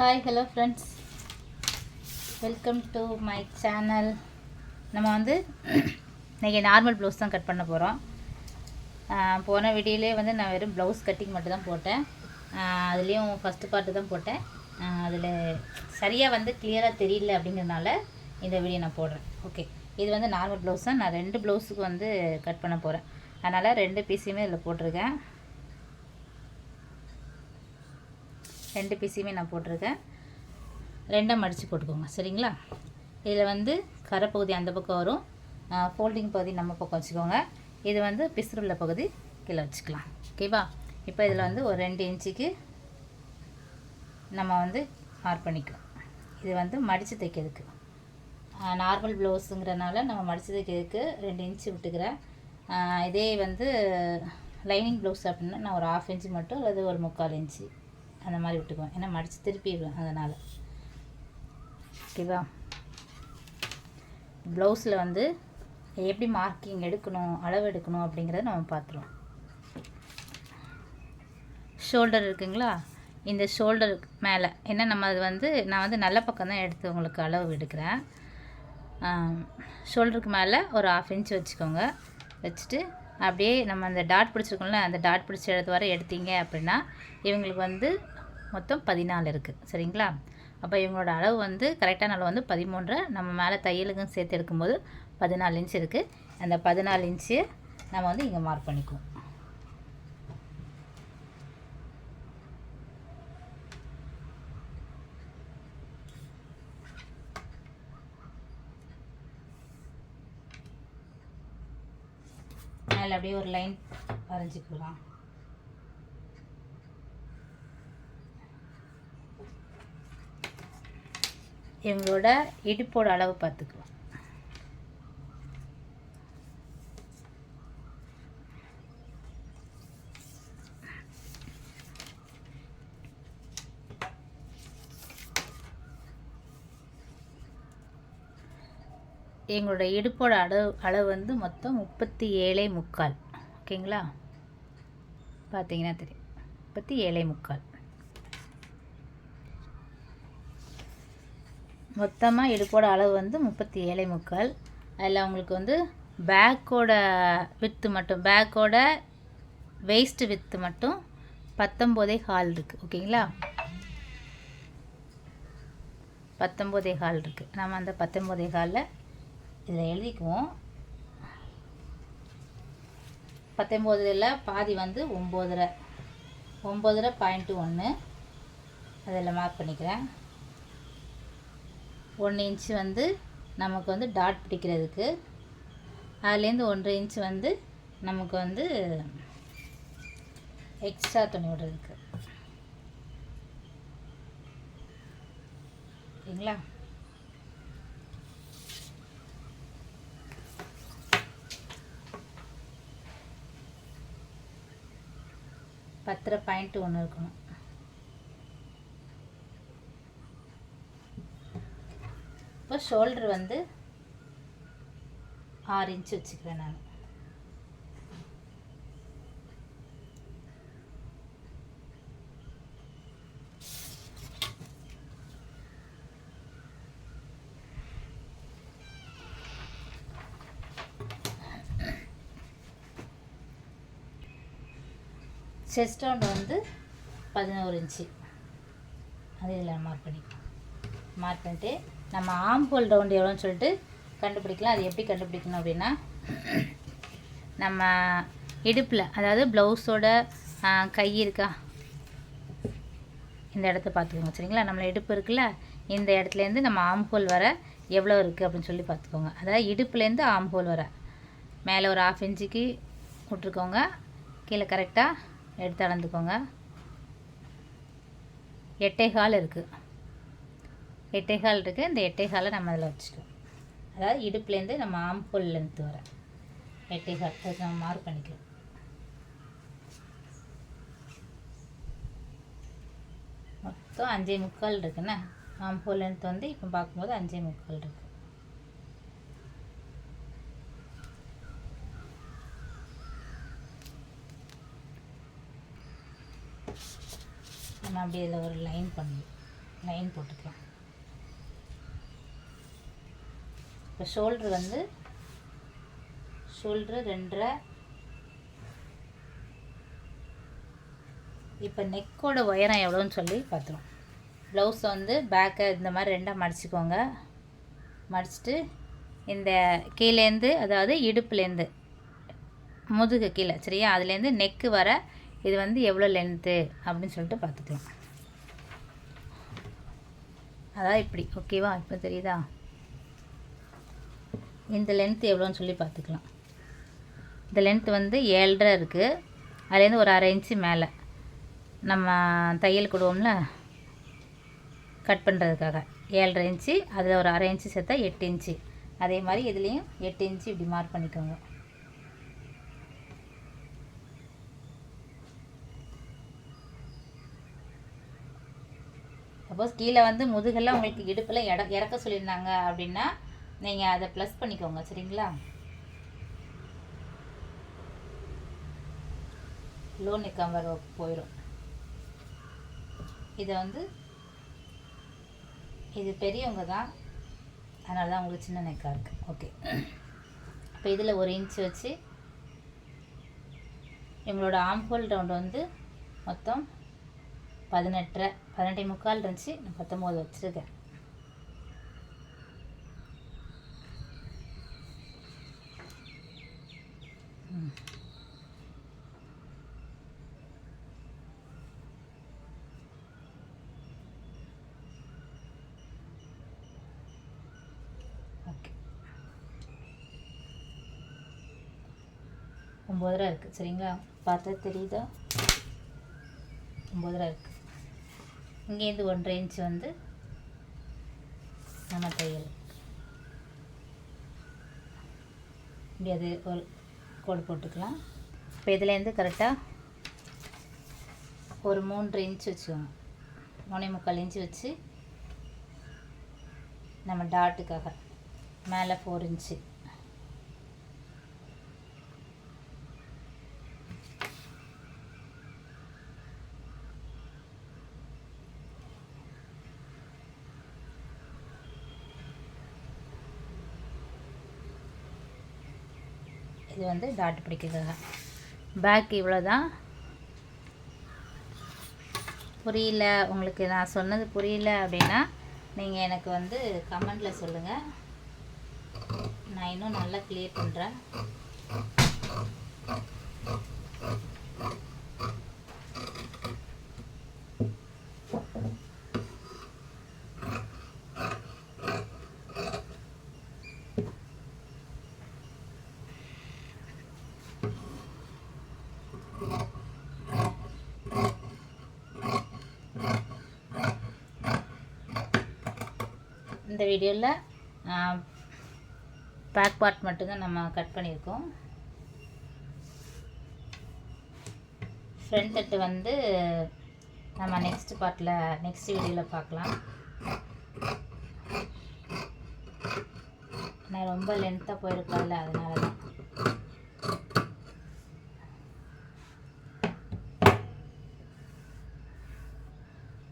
Hi hello friends, welcome to my channel. நம்ம வந்து இன்றைக்கி நார்மல் ப்ளவுஸ் தான் கட் பண்ண போகிறோம். போன வீடியோலே வந்து நான் வெறும் ப்ளவுஸ் கட்டிங் மட்டும் தான் போட்டேன். அதுலேயும் ஃபஸ்ட்டு பார்ட்டு தான் போட்டேன். அதில் சரியாக வந்து கிளியராக தெரியல அப்படிங்கிறதுனால இந்த வீடியோ நான் போடுறேன். ஓகே, இது வந்து நார்மல் ப்ளவுஸ் தான். நான் 2 ப்ளவுஸுக்கு வந்து கட் பண்ண போகிறேன். அதனால் 2 பீஸையுமே இதில் போட்டிருக்கேன். 2 பீஸையுமே நான் போட்டிருக்கேன். 2 மடித்து போட்டுக்கோங்க, சரிங்களா? இதில் வந்து கரை பகுதி அந்த பக்கம் வரும், ஃபோல்டிங் பகுதி நம்ம பக்கம் வச்சுக்கோங்க. இது வந்து பிசுறுள்ள பகுதி கீழே வச்சுக்கலாம். ஓகேவா? இப்போ இதில் வந்து ஒரு 2 இன்ச்சுக்கு நம்ம வந்து மார்க் பண்ணிக்கலாம். இது வந்து மடித்து தைக்கிறதுக்கு, நார்மல் ப்ளவுஸுங்கிறனால நம்ம மடித்து தைக்கிறதுக்கு 2 இன்ச்சு விட்டுக்கிறேன். இதே வந்து லைனிங் ப்ளவுஸ் அப்படின்னா நான் ஒரு 1/2 இன்ச்சு மட்டும் அல்லது ஒரு 3/4 இன்ச்சு அந்த மாதிரி விட்டுக்குவேன். ஏன்னா மடித்து திருப்பிடுவேன் அதனால். ஓகேவா? ப்ளவுஸில் வந்து எப்படி மார்க்கிங் எடுக்கணும், அளவு எடுக்கணும் அப்படிங்கிறத நம்ம பார்த்துருவோம். ஷோல்டர் இருக்குங்களா? இந்த ஷோல்டருக்கு மேலே என்ன நம்ம அது வந்து நான் வந்து நல்ல பக்கம் தான் எடுத்து உங்களுக்கு அளவு எடுக்கிறேன். ஷோல்டருக்கு மேலே ஒரு 1/2 இன்ச் வச்சுக்கோங்க. வச்சுட்டு அப்படியே நம்ம அந்த டாட் பிடிச்சிருக்கோம்ல, அந்த டாட் பிடிச்ச இடத்து வரை எடுத்தீங்க அப்படின்னா இவங்களுக்கு வந்து மொத்தம் 14 இருக்குது, சரிங்களா? அப்போ இவங்களோட அளவு வந்து கரெக்டான அளவு வந்து 13. நம்ம மேலே தையலுக்கும் சேர்த்து எடுக்கும்போது 14 இன்ச் இருக்குது. அந்த 14 இன்ச்சு நம்ம வந்து இங்கே மார்க் பண்ணிக்குவோம். மேலே அப்படியே ஒரு லைன் வரைஞ்சிக்கலாம். இவங்களோட இடுப்போட அளவு பார்த்துக்கலாம். எங்களோட இடுப்போட அளவு வந்து மொத்தம் 37.75. ஓகேங்களா? பார்த்தீங்கன்னா தெரியும், 37.75. மொத்தமாக இடுப்போட அளவு வந்து 37.75. அதில் அவங்களுக்கு வந்து பேக்கோட வித்து மட்டும், பேக்கோட வெயிஸ்ட்டு வித்து மட்டும் 19.25 இருக்குது. ஓகேங்களா? 19.25 இருக்குது. நம்ம அந்த 19.25 இதில் எழுதிக்குவோம். 19 பாதி வந்து 9.1 அதில் மார்க் பண்ணிக்கிறேன். 1 இன்ச்சு வந்து நமக்கு வந்து டாட் பிடிக்கிறதுக்கு, அதுலேருந்து 1.5 இன்ச்சு வந்து நமக்கு வந்து எக்ஸ்ட்ரா துணி விடுறதுக்கு. ஓகேங்களா? .1 இருக்கணும். இப்போ ஷோல்டர் வந்து 6 இன்ச்சு வச்சுக்கிறேன் நான். செஸ்ட் ரவுண்ட் வந்து 11 இன்ச்சு அது இதில் மார்க் பண்ணிட்டு நம்ம ஆம்போல் ரவுண்டு எவ்வளோன்னு சொல்லிட்டு கண்டுபிடிக்கலாம். அது எப்படி கண்டுபிடிக்கணும் அப்படின்னா, நம்ம இடுப்பில், அதாவது ப்ளவுஸோட கை இருக்கா, இந்த இடத்த பார்த்துக்கோங்க, சரிங்களா? நம்மளை இடுப்பு இருக்குல்ல, இந்த இடத்துலேருந்து நம்ம ஆம்போல் வர எவ்வளோ இருக்குது அப்படின்னு சொல்லி பார்த்துக்கோங்க. அதாவது இடுப்புலேருந்து ஆம்போல் வர மேலே ஒரு 1/2 இன்ச்சுக்கு விட்ருக்கோங்க. கீழே கரெக்டாக எடுத்து அளந்துக்கோங்க. 8.25 இருக்குது. 8.25 இருக்குது. இந்த 8.25 நம்ம அதில் வச்சுக்கோம். அதாவது இடுப்புலேருந்து நம்ம ஆம்போல் லென்த்து வர 8.25 அதுக்கு நம்ம மார்க் பண்ணிக்கலாம். மொத்தம் 5.25 இருக்குண்ணே. ஆம்போல் லென்த் வந்து இப்போ பார்க்கும்போது 5.25 இருக்குது. நம்ம அப்படி இதில் ஒரு லைன் பண்ணணும். லைன் போட்டுக்கலாம். இப்போ ஷோல்ட்ரு வந்து ஷோல்ட்ரு 2.5. இப்போ நெக்கோட உயரம் எவ்வளோன்னு சொல்லி பார்த்துருவோம். ப்ளவுஸை வந்து பேக்கை இந்த மாதிரி 2ஆக மடிச்சுக்கோங்க. மடிச்சுட்டு இந்த கீழேருந்து, அதாவது இடுப்புலேருந்து முதுகு கீழே, சரியா, அதுலேருந்து நெக்கு வர இது வந்து எவ்வளோ லென்த்து அப்படின்னு சொல்லிட்டு பார்த்துக்கலாம். அதான் இப்படி, ஓகேவா? இப்போ தெரியுதா? இந்த லென்த்து எவ்வளோன்னு சொல்லி பார்த்துக்கலாம். இந்த லென்த்து வந்து 7.5 இருக்குது. அதுலேருந்து ஒரு 1/2 இன்ச்சு மேலே நம்ம தையல் கொடுவோம்ல கட் பண்ணுறதுக்காக 7.5 இன்ச்சு, அதில் ஒரு 1/2 இன்ச்சு சேர்த்தா 8 இன்ச்சு. அதே மாதிரி இதுலேயும் 8 இன்ச்சு இப்படி மார்க் பண்ணிக்கோங்க. சப்போஸ் கீழே வந்து முதுகெல்லாம் உங்களுக்கு இடுப்பில் இறக்க சொல்லியிருந்தாங்க அப்படின்னா நீங்கள் அதை ப்ளஸ் பண்ணிக்கோங்க, சரிங்களா? லோ நெக் கவர் போயிடும். இதை வந்து இது பெரியவங்க தான், அதனால தான் உங்களுக்கு சின்ன நெக்காக இருக்குது. ஓகே, இப்போ இதில் 1 இன்ச்சு வச்சு எங்களோட ஆம்ஹோல் ரவுண்டு வந்து மொத்தம் 18.5, 18.25 இருந்துச்சு. நான் 19 வச்சுருக்கேன். ஓகே, 9.5 இருக்குது, சரிங்களா? பார்த்தா தெரியுதா? 9.5 இருக்குது. இங்கேருந்து 1.5 இன்ச்சு வந்து நம்ம தையல் இப்படி அது ஒரு கோடு போட்டுக்கலாம். இப்போ இதுலேருந்து கரெக்டாக ஒரு 3.5 இன்ச்சு வச்சுக்கோங்க. 3.25 இன்ச்சு வச்சு நம்ம டாட்டுக்காக மேலே 4 இன்ச்சு. இது வந்து டாட் பிடிக்கிறதுக்காக. பேக் இவ்வளோ தான். புரியல உங்களுக்கு, நான் சொன்னது புரியல அப்படின்னா நீங்கள் எனக்கு வந்து கமெண்டில் சொல்லுங்கள். நான் இன்னும் நல்லா கிளியர் பண்ணுறேன். இந்த வீடியோவில் பேக் பார்ட் மட்டும்தான் நம்ம கட் பண்ணியிருக்கோம். ஃப்ரண்ட் தட்டு வந்து நம்ம நெக்ஸ்ட் பார்ட்டில் நெக்ஸ்ட் வீடியோவில் பார்க்கலாம். நான் ரொம்ப லென்த்தாக போயிருக்கல, அதனால தான்.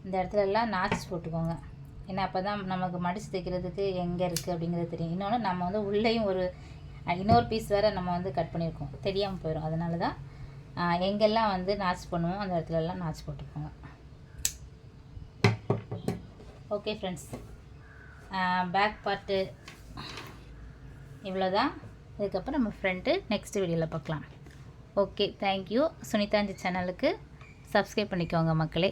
இந்த இடத்துலலாம் நாட்ச் போட்டுக்கோங்க. ஏன்னா அப்போ தான் நமக்கு மடித்து தைக்கிறதுக்கு எங்கே இருக்குது அப்படிங்கிறது தெரியும். இன்னொன்று நம்ம வந்து உள்ளேயும் இன்னொரு பீஸ் வேறு நம்ம வந்து கட் பண்ணியிருக்கோம், தெரியாமல் போயிடும். அதனால தான் எங்கெல்லாம் வந்து நாட்ச் பண்ணுவோம் அந்த இடத்துலலாம் நாட்ச் போட்டுக்கோங்க. ஓகே ஃப்ரெண்ட்ஸ், பேக் பார்ட்டு இவ்வளோ தான். இதுக்கப்புறம் நம்ம ஃப்ரண்ட்டு நெக்ஸ்ட் வீடியோவில் பார்க்கலாம். Okay, thank you. சுனிதாஞ்சி சேனலுக்கு சப்ஸ்கிரைப் பண்ணிக்கோங்க மக்களே.